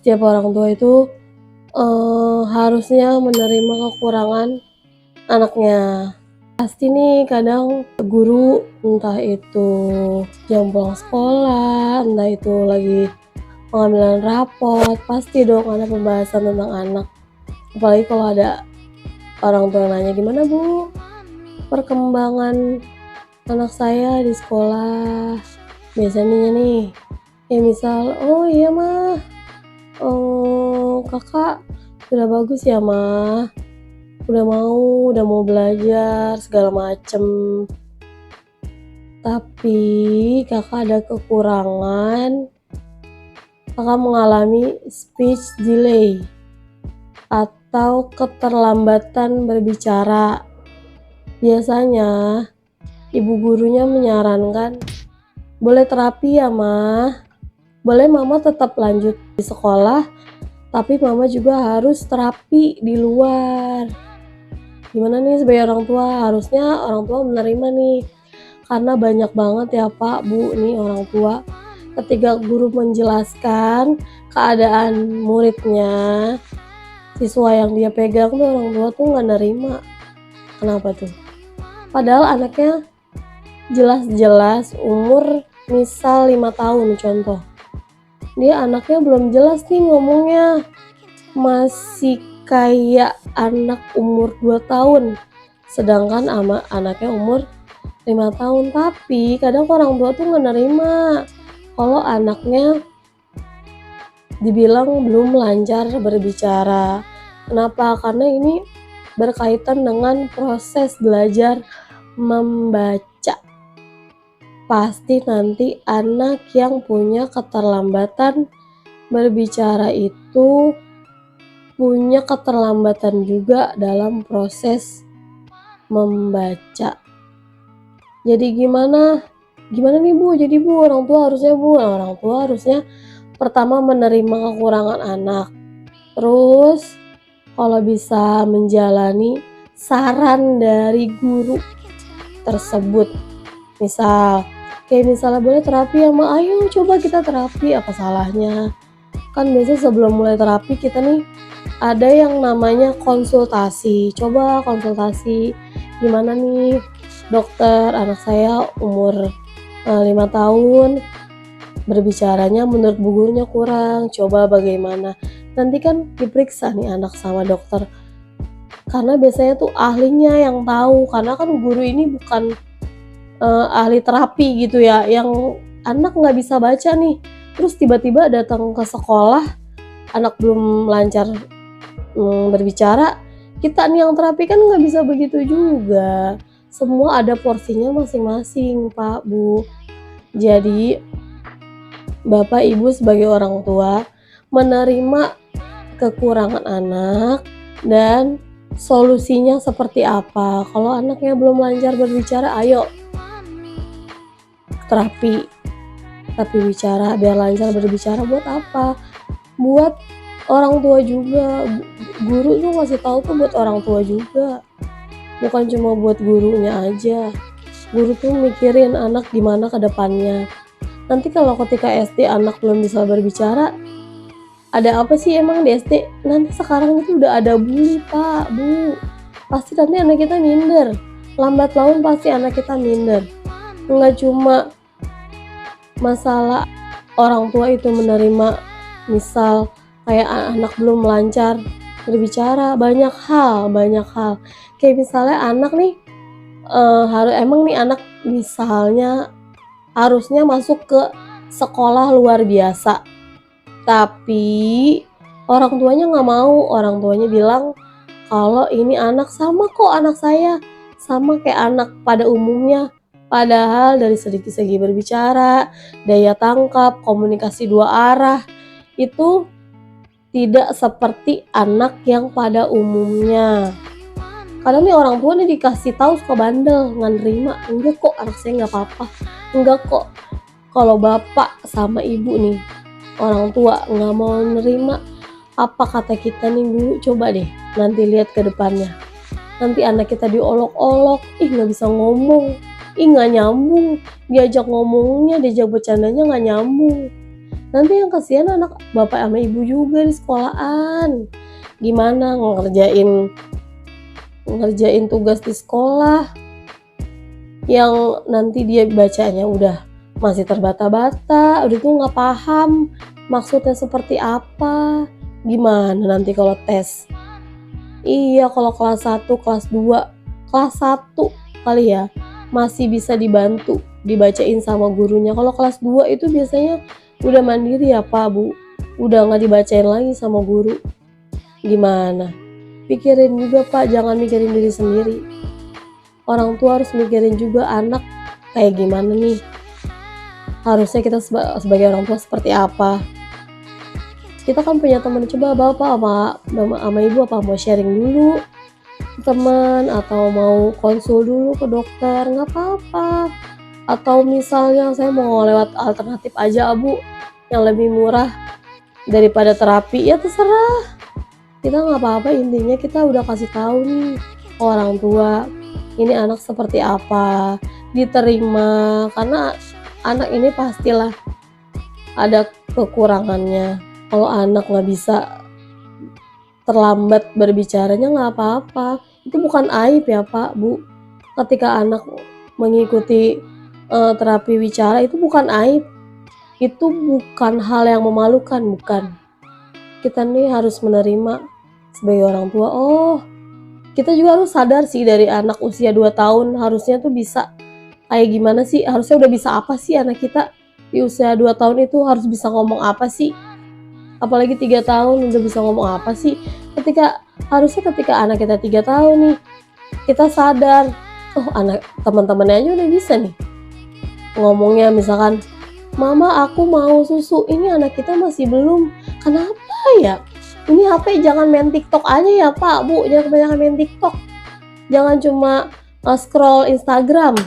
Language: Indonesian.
setiap orang tua itu harusnya menerima kekurangan anaknya. Pasti nih kadang guru, entah itu jam pulang sekolah, entah itu lagi pengambilan rapot, pasti dong ada pembahasan tentang anak. Apalagi kalau ada orang tua yang nanya, gimana Bu perkembangan anak saya di sekolah. Biasanya nih, ya misal, oh iya mah, kakak udah bagus ya mah, udah mau belajar segala macem. Tapi kakak ada kekurangan, kakak mengalami speech delay atau keterlambatan berbicara. Biasanya ibu gurunya menyarankan, boleh terapi ya mah, boleh mama tetap lanjut di sekolah, tapi mama juga harus terapi di luar. Gimana nih sebagai orang tua? Harusnya orang tua menerima nih, karena banyak banget ya Pak, Bu, nih orang tua ketika guru menjelaskan keadaan muridnya, siswa yang dia pegang tuh orang tua tuh nggak nerima. Kenapa tuh? Padahal anaknya jelas-jelas umur misal 5 tahun contoh. Dia anaknya belum jelas nih ngomongnya, masih kayak anak umur 2 tahun, sedangkan anaknya umur 5 tahun. Tapi kadang orang tua tuh nggak nerima kalau anaknya dibilang belum lancar berbicara. Kenapa? Karena ini berkaitan dengan proses belajar membaca. Pasti nanti anak yang punya keterlambatan berbicara itu punya keterlambatan juga dalam proses membaca. Jadi gimana nih Bu? Jadi Bu, orang tua harusnya pertama menerima kekurangan anak. Terus kalau bisa menjalani saran dari guru tersebut. Misalnya boleh terapi ya Ma, ayo coba kita terapi, apa salahnya? Kan biasanya sebelum mulai terapi kita nih ada yang namanya konsultasi. Coba konsultasi, gimana nih dokter, anak saya umur 5 tahun, berbicaranya menurut bu gurunya kurang, coba bagaimana. Nanti kan diperiksa nih anak sama dokter, karena biasanya tuh ahlinya yang tahu, karena kan guru ini bukan ahli terapi gitu ya, yang anak nggak bisa baca nih, terus tiba-tiba datang ke sekolah, anak belum lancar berbicara, kita nih yang terapi kan nggak bisa begitu juga. Semua ada porsinya masing-masing Pak, Bu. Jadi Bapak Ibu sebagai orang tua menerima kekurangan anak dan solusinya seperti apa. Kalau anaknya belum lancar berbicara, ayo terapi bicara biar lancar berbicara. Buat apa? Buat orang tua juga. Guru tuh ngasih tahu tuh buat orang tua juga, bukan cuma buat gurunya aja. Guru tuh mikirin anak gimana ke depannya. Nanti kalau ketika SD anak belum bisa berbicara, ada apa sih emang di SD? Nanti sekarang itu udah ada bully Pak, Bu. Pasti nanti anak kita minder. Lambat laun pasti anak kita minder. Nggak cuma masalah orang tua itu menerima, misal kayak anak belum lancar berbicara, banyak hal. Kayak misalnya anak nih emang nih anak misalnya harusnya masuk ke sekolah luar biasa, tapi orang tuanya nggak mau. Orang tuanya bilang kalau ini anak sama kok, anak saya sama kayak anak pada umumnya. Padahal dari segi berbicara, daya tangkap, komunikasi dua arah itu tidak seperti anak yang pada umumnya. Kadang nih orang tua nih dikasih tahu suka bandel, nggak nerima. Enggak kok, anak saya nggak apa-apa. Enggak kok. Kalau bapak sama ibu nih, orang tua nggak mau nerima apa kata kita nih Bu, coba deh nanti lihat ke depannya. Nanti anak kita diolok-olok, nggak bisa ngomong, nggak nyambung, diajak ngomongnya, diajak bercandanya nggak nyambung. Nanti yang kasihan anak bapak sama ibu juga di sekolahan. Gimana ngerjain tugas di sekolah yang nanti dia bacanya udah masih terbata-bata, udah tuh nggak paham maksudnya seperti apa. Gimana nanti kalau tes? Iya, kalau kelas 1, kelas 1 kali ya, masih bisa dibantu, dibacain sama gurunya. Kalau kelas 2 itu biasanya udah mandiri ya Pak, Bu, udah nggak dibacain lagi sama guru. Gimana? Pikirin juga Pak, jangan mikirin diri sendiri. Orang tua harus mikirin juga anak kayak gimana nih. Harusnya kita sebagai orang tua seperti apa. Kita kan punya teman, coba Bapak sama Ibu apa mau sharing dulu teman atau mau konsul dulu ke dokter, nggak apa-apa. Atau misalnya saya mau lewat alternatif aja Bu, yang lebih murah daripada terapi, ya terserah. Kita nggak apa-apa, intinya kita udah kasih tahu nih ke orang tua, ini anak seperti apa, diterima, karena anak ini pastilah ada kekurangannya. Kalau anak nggak bisa terlambat berbicaranya nggak apa-apa, itu bukan aib ya Pak, Bu. Ketika anak mengikuti terapi bicara itu bukan aib, itu bukan hal yang memalukan, bukan. Kita nih harus menerima sebagai orang tua, oh kita juga harus sadar sih dari anak usia 2 tahun harusnya tuh bisa kayak gimana sih, harusnya udah bisa apa sih anak kita di usia 2 tahun itu harus bisa ngomong apa sih, apalagi 3 tahun udah bisa ngomong apa sih. Harusnya ketika anak kita 3 tahun nih, kita sadar, oh anak teman-temannya aja udah bisa nih ngomongnya, misalkan mama aku mau susu, ini anak kita masih belum, kenapa ya? Ini HP jangan main TikTok aja ya Pak, Bu, jangan kebanyakan main TikTok, jangan cuma scroll Instagram.